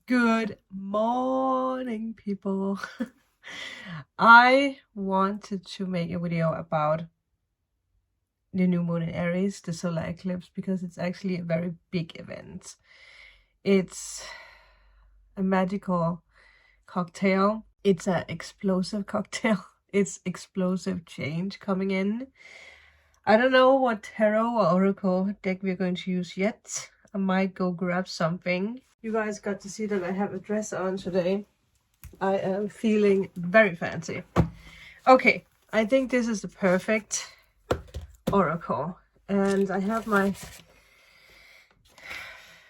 Good morning, people. I wanted to make a video about the new moon in Aries, the solar eclipse, because it's actually a very big event. It's a magical cocktail. It's an explosive cocktail. It's explosive change coming in. I don't know what tarot or oracle deck we're going to use yet. I might go grab something. You guys got to see that I have a dress on today. I am feeling very fancy. Okay, I think this is the perfect oracle. And I have my...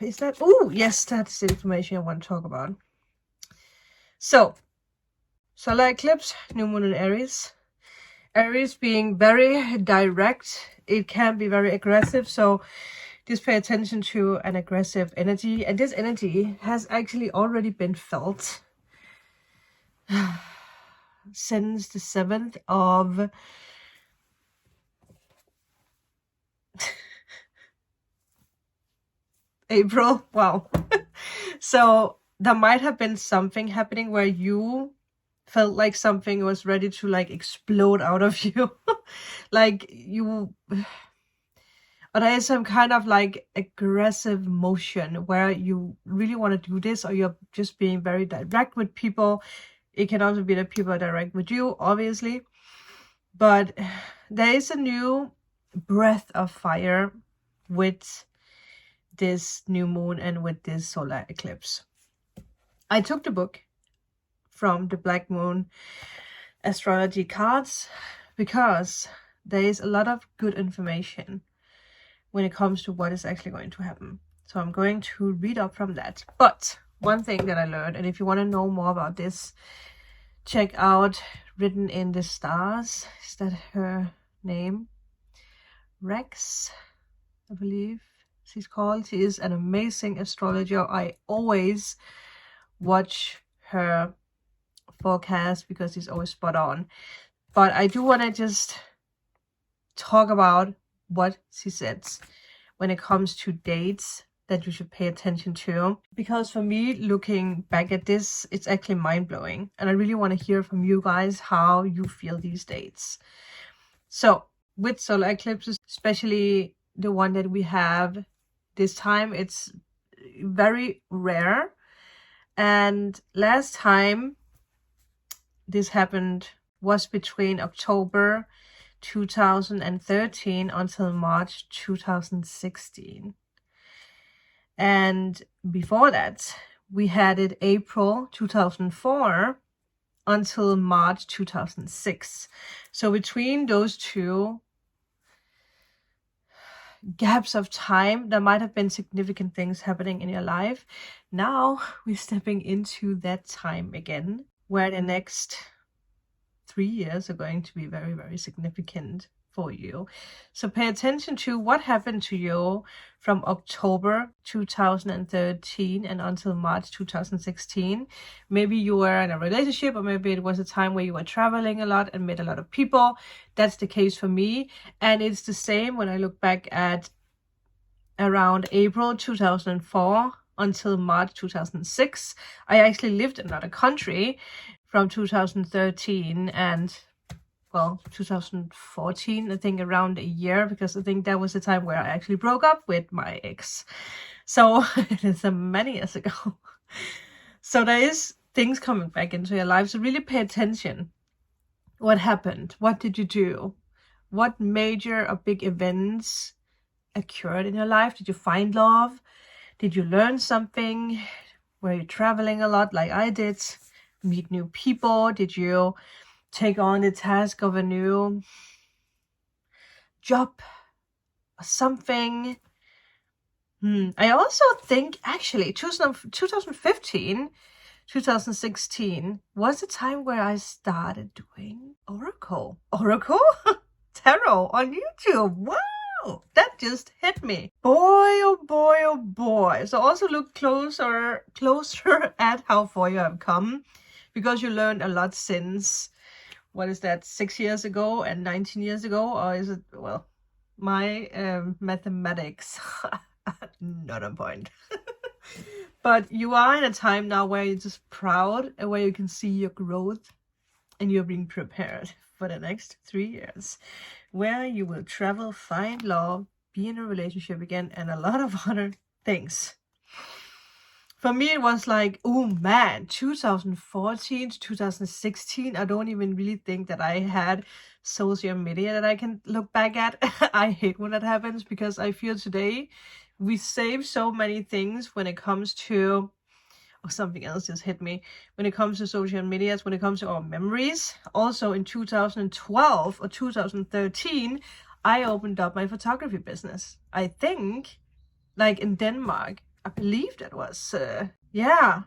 Is that... Oh, yes, that's the information I want to talk about. So, solar eclipse, new moon in Aries. Aries being very direct, it can be very aggressive. So just pay attention to an aggressive energy. And this energy has actually already been felt since the 7th of April. Wow. So there might have been something happening where you felt like something was ready to like explode out of you. Like you, or there is some kind of like aggressive motion where you really want to do this, or you're just being very direct with people. It can also be that people are direct with you, obviously. But there is a new breath of fire with this new moon and with this solar eclipse. I took the book from the Black Moon astrology cards because there is a lot of good information when it comes to what is actually going to happen. So I'm going to read up from that. But one thing that I learned, and if you want to know more about this, check out Written in the Stars. Is that her name? Rex, I believe she's called. She is an amazing astrologer. I always watch her forecast because she's always spot on. But I do want to just talk about what she says when it comes to dates that you should pay attention to. Because for me, looking back at this, it's actually mind-blowing. And I really want to hear from you guys how you feel these dates. So with solar eclipses, especially the one that we have this time, it's very rare. And last time this happened was between October 2013 until March 2016. And before that, we had it April 2004 until March 2006. So between those two gaps of time, there might have been significant things happening in your life. Now we're stepping into that time again, where the next 3 years are going to be very, very significant for you. So pay attention to what happened to you from October 2013 and until March 2016. Maybe you were in a relationship, or maybe it was a time where you were traveling a lot and met a lot of people. That's the case for me. And it's the same when I look back at around April 2004 until March 2006. I actually lived in another country from 2013 and, well, 2014, I think, around a year, because I think that was the time where I actually broke up with my ex. So it's many years ago. So there is things coming back into your life. So really pay attention. What happened? What did you do? What major or big events occurred in your life? Did you find love? Did you learn something? Were you traveling a lot like I did? Meet new people? Did you take on the task of a new job or something? I also think actually 2015, 2016 was the time where I started doing oracle tarot on YouTube. Wow, that just hit me. Boy, oh boy, oh boy. So also look closer at how far you have come, because you learned a lot since, what is that, 6 years ago and 19 years ago? Or is it, well, my mathematics not on point. But you are in a time now where you're just proud and where you can see your growth, and you're being prepared for the next 3 years, where you will travel, find love, be in a relationship again, and a lot of other things. For me, it was like, oh man, 2014 to 2016, I don't even really think that I had social media that I can look back at. I hate when that happens, because I feel today we save so many things when it comes to, or something else just hit me, when it comes to social medias, when it comes to our memories. Also in 2012 or 2013, I opened up my photography business. I think, like in Denmark, I believe that was, yeah,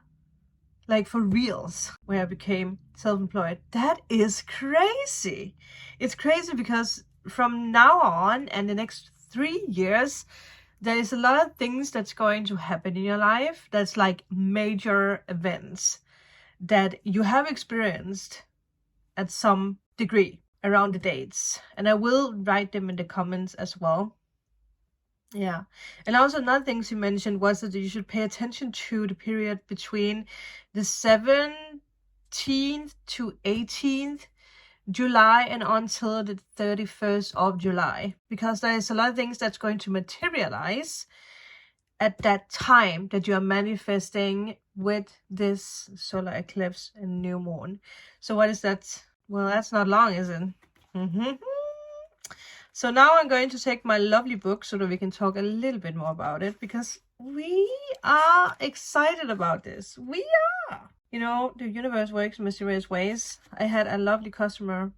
like for reals, where I became self-employed. That is crazy. It's crazy because from now on and the next 3 years, there is a lot of things that's going to happen in your life that's like major events that you have experienced at some degree around the dates. And I will write them in the comments as well. Yeah. And also another thing she mentioned was that you should pay attention to the period between the 17th to 18th July and until the 31st of July, because there is a lot of things that's going to materialize at that time that you are manifesting with this solar eclipse and new moon. So what is that? Well, that's not long, is it? So now I'm going to take my lovely book so that we can talk a little bit more about it, because we are excited about this. We are. You know, the universe works in mysterious ways. I had a lovely customer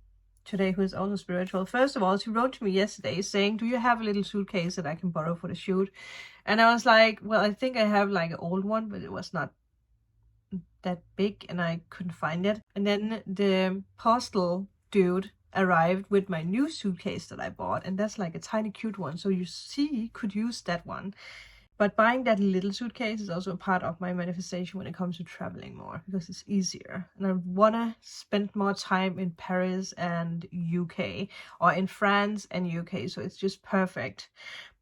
today who is also spiritual. First of all, she wrote to me yesterday saying, do you have a little suitcase that I can borrow for the shoot? And I was like, well, I think I have like an old one, but it was not that big and I couldn't find it. And then the postal dude arrived with my new suitcase that I bought, and that's like a tiny cute one, so you see, could use that one. But buying that little suitcase is also a part of my manifestation when it comes to traveling more, because it's easier. And I want to spend more time in Paris and UK, or in France and UK, so it's just perfect.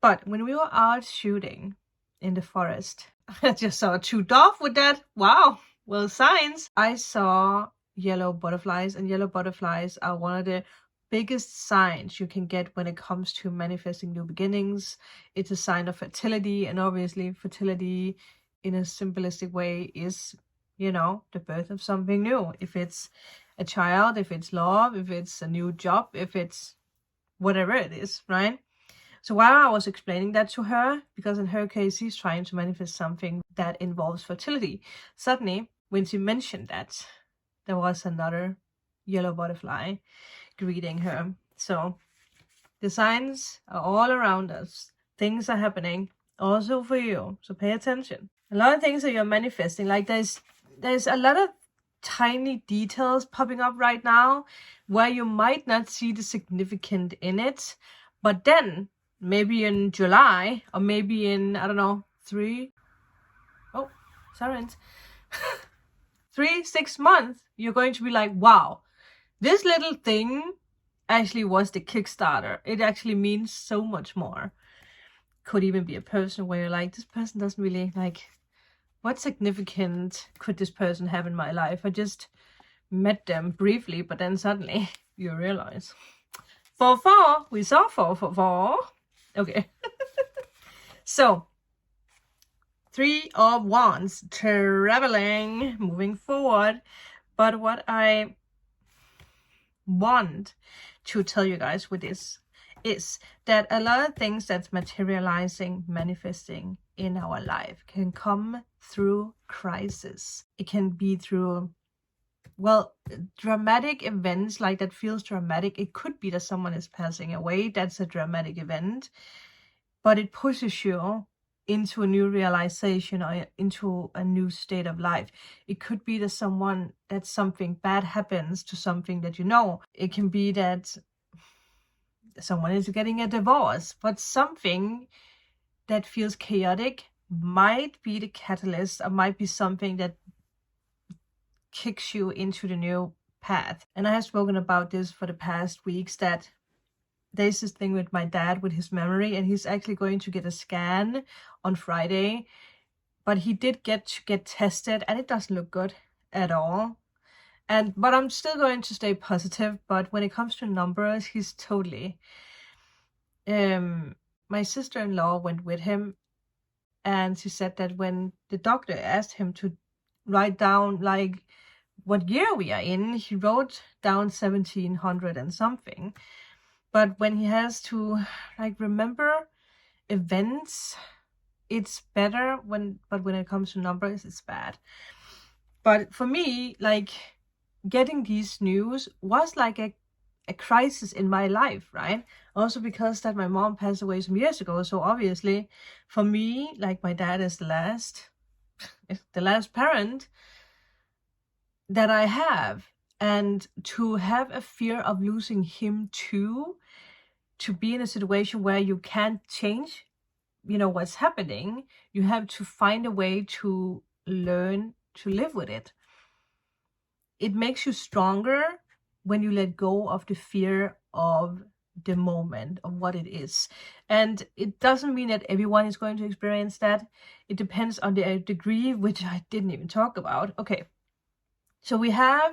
But when we were out shooting in the forest, I just saw two dove with that. Wow, well, signs. I saw yellow butterflies, and yellow butterflies are one of the biggest signs you can get when it comes to manifesting new beginnings. It's a sign of fertility, and obviously fertility in a simplistic way is, you know, the birth of something new. If it's a child, if it's love, if it's a new job, if it's whatever it is, right? So while I was explaining that to her, because in her case she's trying to manifest something that involves fertility, suddenly when she mentioned that, there was another yellow butterfly greeting her. So the signs are all around us. Things are happening also for you, so pay attention. A lot of things that you're manifesting, like there's a lot of tiny details popping up right now where you might not see the significant in it, but then maybe in July, or maybe in, I don't know, 6 months, you're going to be like, wow, this little thing actually was the Kickstarter. It actually means so much more. Could even be a person where you're like, this person doesn't really, like, what significant could this person have in my life? I just met them briefly, but then suddenly you realize. 4-4, we saw 4-4-4. Okay. So 3 of Wands, traveling, moving forward. But what I want to tell you guys with this is that a lot of things that's materializing, manifesting in our life can come through crisis. It can be through, well, dramatic events, like that feels dramatic. It could be that someone is passing away. That's a dramatic event. But it pushes you into a new realization or into a new state of life. It could be that something bad happens to something that you know. It can be that someone is getting a divorce, but something that feels chaotic might be the catalyst, or might be something that kicks you into the new path. And I have spoken about this for the past weeks, that there's this thing with my dad with his memory, and he's actually going to get a scan on Friday. but he did get tested, and it doesn't look good at all. But I'm still going to stay positive. But when it comes to numbers, he's totally. My sister-in-law went with him, and she said that when the doctor asked him to write down like what year we are in, he wrote down 1700 and something. But when he has to like remember events, it's better. But when it comes to numbers, it's bad. But for me, like, getting these news was like a crisis in my life, right? Also because that my mom passed away some years ago. So obviously for me, like, my dad is the last parent that I have. And to have a fear of losing him too, to be in a situation where you can't change, what's happening, you have to find a way to learn to live with it. It makes you stronger when you let go of the fear of the moment, of what it is. And it doesn't mean that everyone is going to experience that. It depends on the degree, which I didn't even talk about. Okay, so we have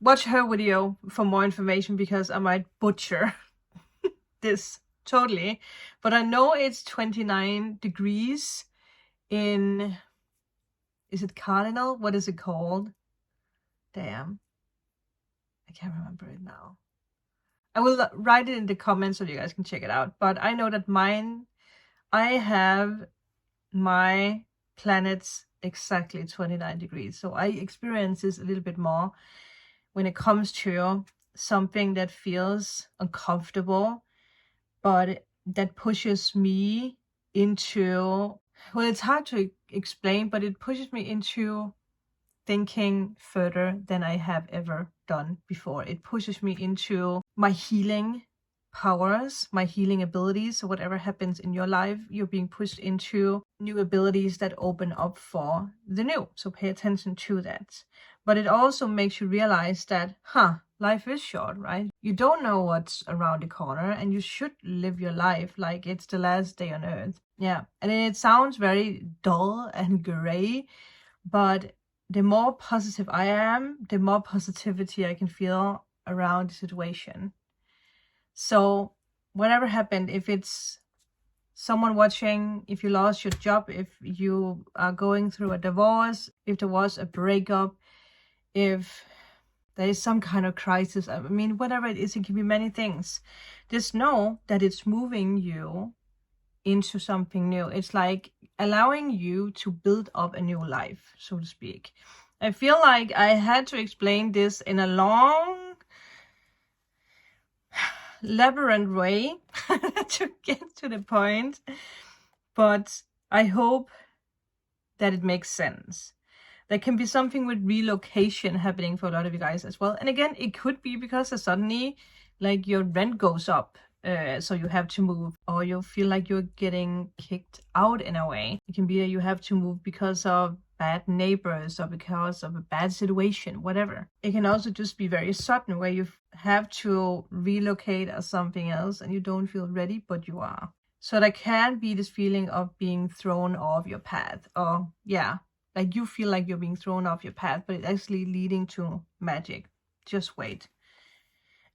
watch her video for more information, because I might butcher this totally. But I know it's 29 degrees in, is it cardinal? What is it called? Damn, I can't remember it now. I will write it in the comments so you guys can check it out. But I know that I have my planets exactly 29 degrees. So I experience this a little bit more when it comes to something that feels uncomfortable, but that pushes me into, well, it's hard to explain, but it pushes me into thinking further than I have ever done before. It pushes me into my healing powers, my healing abilities. So whatever happens in your life, you're being pushed into new abilities that open up for the new. So pay attention to that. But it also makes you realize that, life is short, right? You don't know what's around the corner, and you should live your life like it's the last day on earth. Yeah. And it sounds very dull and gray, but the more positive I am, the more positivity I can feel around the situation. So whatever happened, if it's someone watching, if you lost your job, if you are going through a divorce, if there was a breakup, if there is some kind of crisis, I mean, whatever it is, it can be many things. Just know that it's moving you into something new. It's like allowing you to build up a new life, so to speak. I feel like I had to explain this in a long labyrinth way to get to the point, but I hope that it makes sense. There can be something with relocation happening for a lot of you guys as well. And again, it could be because suddenly, like, your rent goes up, so you have to move, or you feel like you're getting kicked out in a way. It can be that you have to move because of bad neighbors or because of a bad situation, whatever. It can also just be very sudden, where you have to relocate or something else and you don't feel ready, but you are. So there can be this feeling of being thrown off your path, or like you feel like you're being thrown off your path, but it's actually leading to magic. Just wait.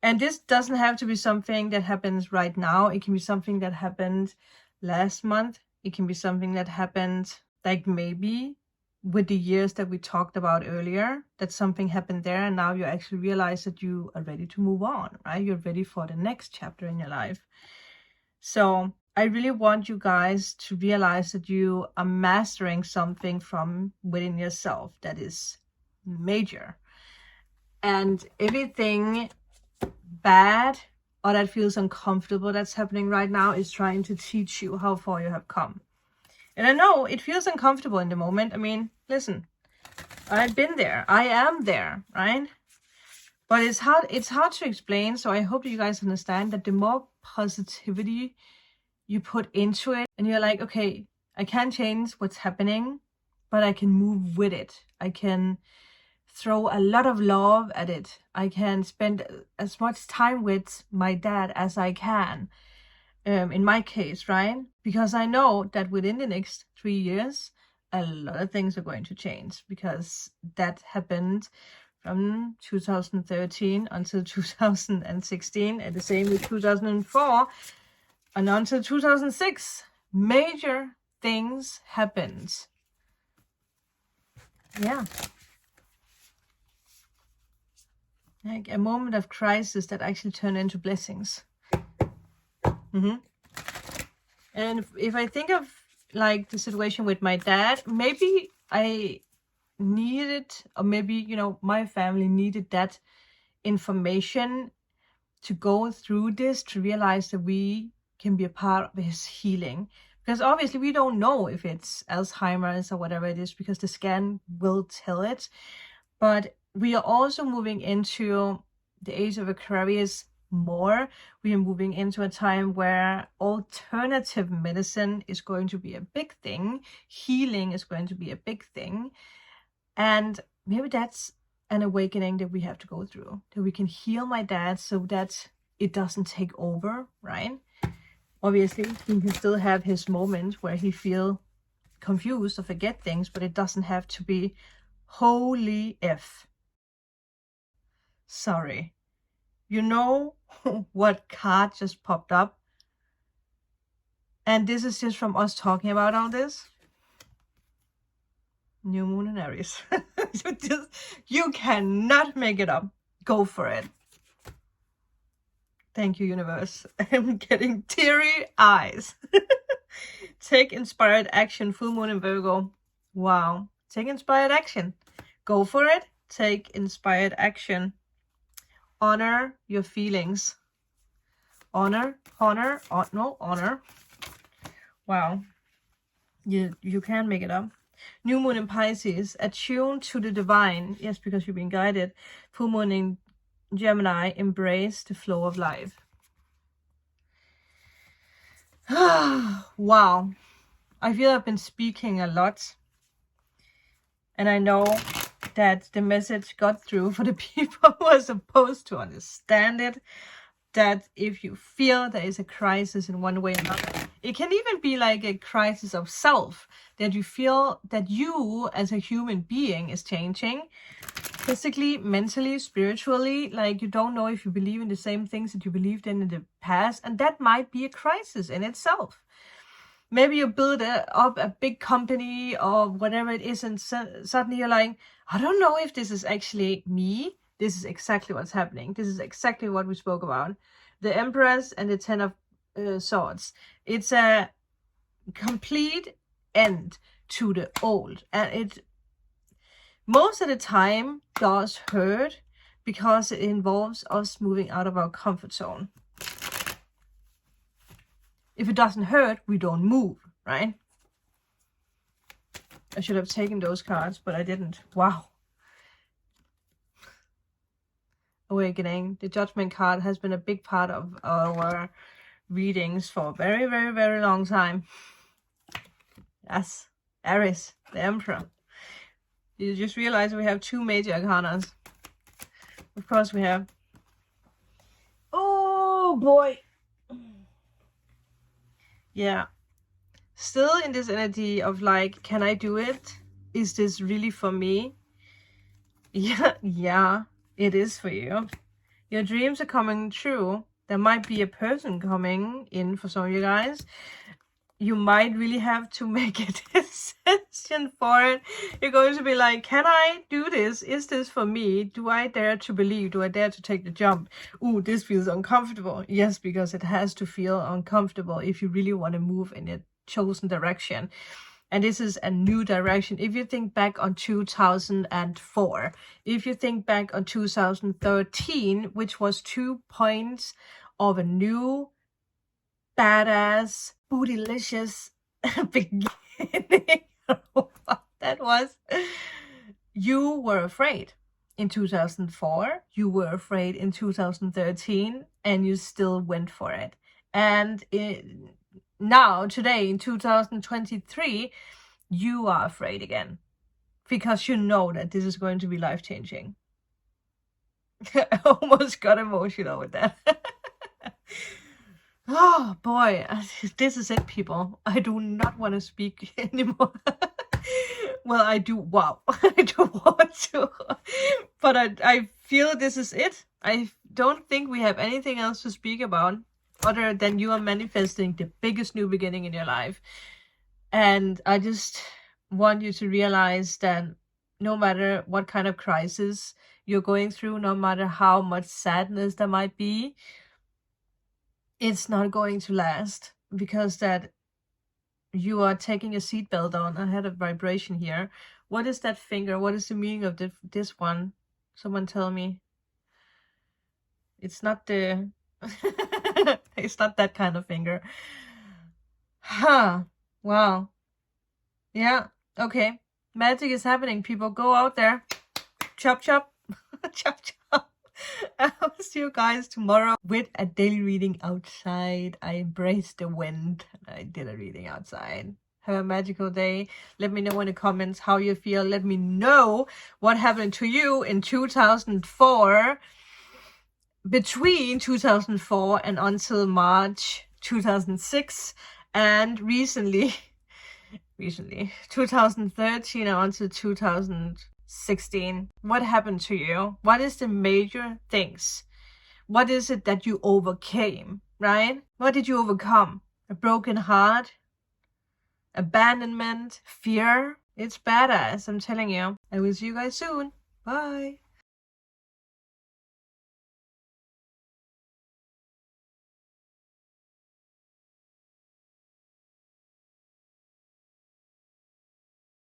And this doesn't have to be something that happens right now. It can be something that happened last month. It can be something that happened like maybe with the years that we talked about earlier, that something happened there and now you actually realize that you are ready to move on, right? You're ready for the next chapter in your life. So I really want you guys to realize that you are mastering something from within yourself that is major. And everything bad or that feels uncomfortable that's happening right now is trying to teach you how far you have come. And I know it feels uncomfortable in the moment. I mean, listen, I've been there. I am there, right? But it's hard to explain. So I hope that you guys understand that the more positivity you put into it, and you're like, okay, I can't change what's happening, but I can move with it. I can throw a lot of love at it. I can spend as much time with my dad as I can. in my case, right? Because I know that within the next 3 years, a lot of things are going to change, because that happened from 2013 until 2016, and the same with 2004 and until 2006. Major things happened. Yeah. Like a moment of crisis that actually turned into blessings. And if I think of like the situation with my dad, maybe I needed, or maybe, you know, my family needed that information to go through this, to realize that we can be a part of his healing. Because obviously we don't know if it's Alzheimer's or whatever it is, because the scan will tell it. But we are also moving into the age of Aquarius more. We are moving into a time where alternative medicine is going to be a big thing. Healing is going to be a big thing. And maybe that's an awakening that we have to go through, that we can heal my dad so that it doesn't take over, right? Obviously, he can still have his moments where he feel confused or forget things, but it doesn't have to be holy F. Sorry. You know what card just popped up? And this is just from us talking about all this. New Moon in Aries. You cannot make it up. Go for it. Thank you, universe. I'm getting teary eyes. Take inspired action. Full moon in Virgo. Wow. Take inspired action. Go for it. Take inspired action. Honor your feelings. Honor. Wow. You can make it up. New moon in Pisces. Attune to the divine. Yes, because you've been guided. Full moon in Gemini. Embrace the flow of life. Wow. I feel I've been speaking a lot. And I know that the message got through for the people who are supposed to understand it. That if you feel there is a crisis in one way or another, it can even be like a crisis of self, that you feel that you as a human being is changing, physically, mentally, spiritually, like you don't know if you believe in the same things that you believed in the past, and that might be a crisis in itself. Maybe you build up a big company or whatever it is, and suddenly you're like, I don't know if this is actually me. This is exactly what's happening. This is exactly what we spoke about. The Empress and the Ten of Swords. It's a complete end to the old. And it most of the time does hurt, because it involves us moving out of our comfort zone. If it doesn't hurt, we don't move, right? I should have taken those cards, but I didn't. Wow. Awakening. The Judgment card has been a big part of our readings for a very, very, very long time. Yes. Aries, the Emperor. You just realize we have two major arcanas. Of course we have. Oh boy. Yeah. Still in this energy of like, can I do it? Is this really for me? Yeah, it is for you. Your dreams are coming true. There might be a person coming in for some of you guys. You might really have to make a decision for it. You're going to be like, can I do this? Is this for me? Do I dare to believe? Do I dare to take the jump? Ooh, this feels uncomfortable. Yes, because it has to feel uncomfortable if you really want to move in a chosen direction. And this is a new direction. If you think back on 2004, if you think back on 2013, which was 2 points of a new, badass, bootylicious beginning. That was. You were afraid in 2004. You were afraid in 2013, and you still went for it. And now, today, in 2023, you are afraid again, because you know that this is going to be life-changing. I almost got emotional with that. Oh boy, this is it, people. I do not want to speak anymore. Well, I do. Wow, I do want to, but I feel this is it. I don't think we have anything else to speak about other than you are manifesting the biggest new beginning in your life. And I just want you to realize that no matter what kind of crisis you're going through, no matter how much sadness there might be, it's not going to last, because that you are taking a seatbelt on. I had a vibration here. What is that finger? What is the meaning of this one? Someone tell me. It's not the... it's not that kind of finger. Huh. Wow. Yeah. Okay. Magic is happening. People, go out there. Chop, chop. Chop, chop. I'll see you guys tomorrow with a daily reading outside. I embraced the wind. I did a reading outside. Have a magical day. Let me know in the comments how you feel. Let me know what happened to you in 2004, between 2004 and until March 2006, and recently 2013 and until 2016. What happened to you? What is the major things? What is it that you overcame, right? What did you overcome? A broken heart? Abandonment? Fear? It's badass, I'm telling you. I will see you guys soon. Bye.